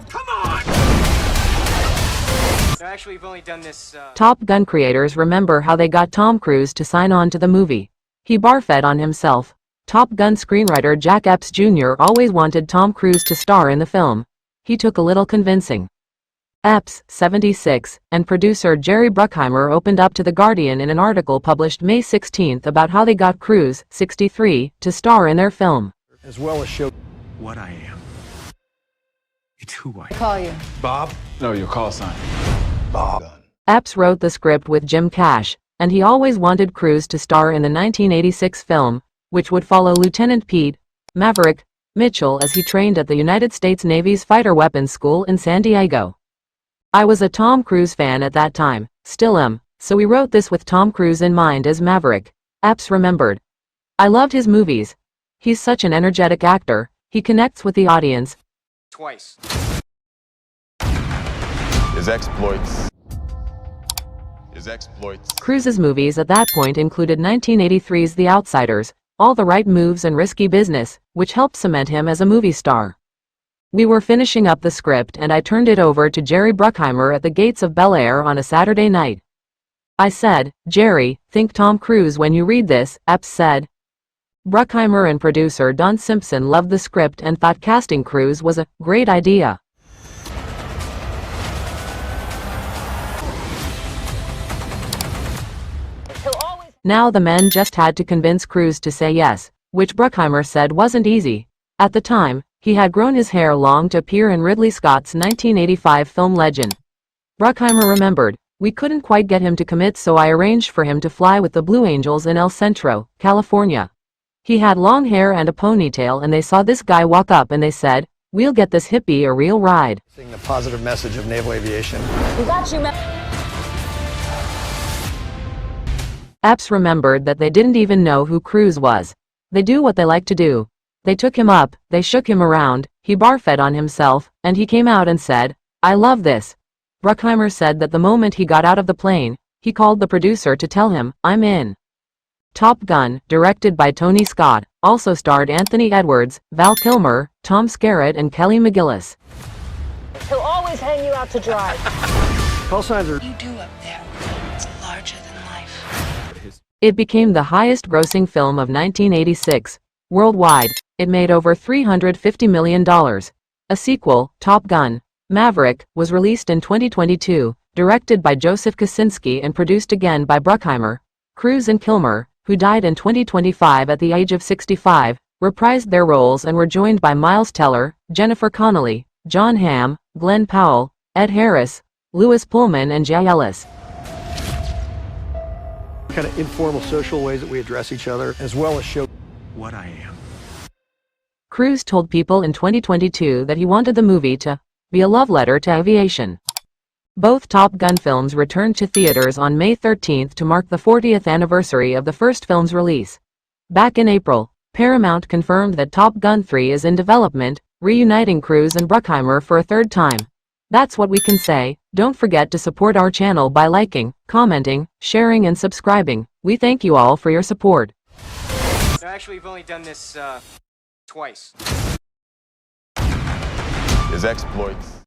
Come on! No, actually, we've only done this, Top Gun creators remember how they got Tom Cruise to sign on to the movie. He barfed on himself. Top Gun screenwriter Jack Epps Jr. always wanted Tom Cruise to star in the film. He took a little convincing. Epps, 76, and producer Jerry Bruckheimer opened up to The Guardian in an article published May 16 about how they got Cruise, 63, to star in their film. As well as show what I am. It's who I am. Call you. Bob? No, your call sign. Bob. Epps wrote the script with Jim Cash, and he always wanted Cruise to star in the 1986 film, which would follow Lieutenant Pete Maverick Mitchell as he trained at the United States Navy's Fighter Weapons School in San Diego. I was a Tom Cruise fan at that time, still am, so we wrote this with Tom Cruise in mind as Maverick. Epps remembered. I loved his movies. He's such an energetic actor, he connects with the audience. twice. His exploits. Cruise's movies at that point included 1983's The Outsiders, All the Right Moves and Risky Business, which helped cement him as a movie star. We were finishing up the script and I turned it over to Jerry Bruckheimer at the gates of Bel Air on a Saturday night. I said, "Jerry, think Tom Cruise when you read this," Epps said. Bruckheimer and producer Don Simpson loved the script and thought casting Cruise was a great idea. Now the men just had to convince Cruise to say yes, which Bruckheimer said wasn't easy. At the time, he had grown his hair long to appear in Ridley Scott's 1985 film Legend. Bruckheimer remembered, "We couldn't quite get him to commit, so I arranged for him to fly with the Blue Angels in El Centro, California. He had long hair and a ponytail and they saw this guy walk up and they said, 'We'll get this hippie a real ride.'" seeing the positive message of naval aviation. We got you, Epps remembered that they didn't even know who Cruise was. They do what they like to do. They took him up, they shook him around, he barfed on himself, and he came out and said, "I love this." Bruckheimer said that the moment he got out of the plane, he called the producer to tell him, "I'm in." Top Gun, directed by Tony Scott, also starred Anthony Edwards, Val Kilmer, Tom Skerritt and Kelly McGillis. He'll always hang you out to dry. Call signs are You do up there. It's larger than life. It became the highest-grossing film of 1986. Worldwide, it made over $350 million. A sequel, Top Gun: Maverick, was released in 2022, directed by Joseph Kosinski and produced again by Bruckheimer. Cruise and Kilmer, who died in 2025 at the age of 65, reprised their roles and were joined by Miles Teller, Jennifer Connelly, John Hamm, Glenn Powell, Ed Harris, Louis Pullman and Jay Ellis. kind of informal social ways that we address each other, as well as show what I am. Cruise told People in 2022 that he wanted the movie to be a love letter to aviation. Both Top Gun films returned to theaters on May 13 to mark the 40th anniversary of the first film's release. Back in April, Paramount confirmed that Top Gun 3 is in development, reuniting Cruise and Bruckheimer for a third time. That's what we can say. Don't forget to support our channel by liking, commenting, sharing and subscribing. We thank you all for your support. No, actually, we've only done this, twice. His exploits.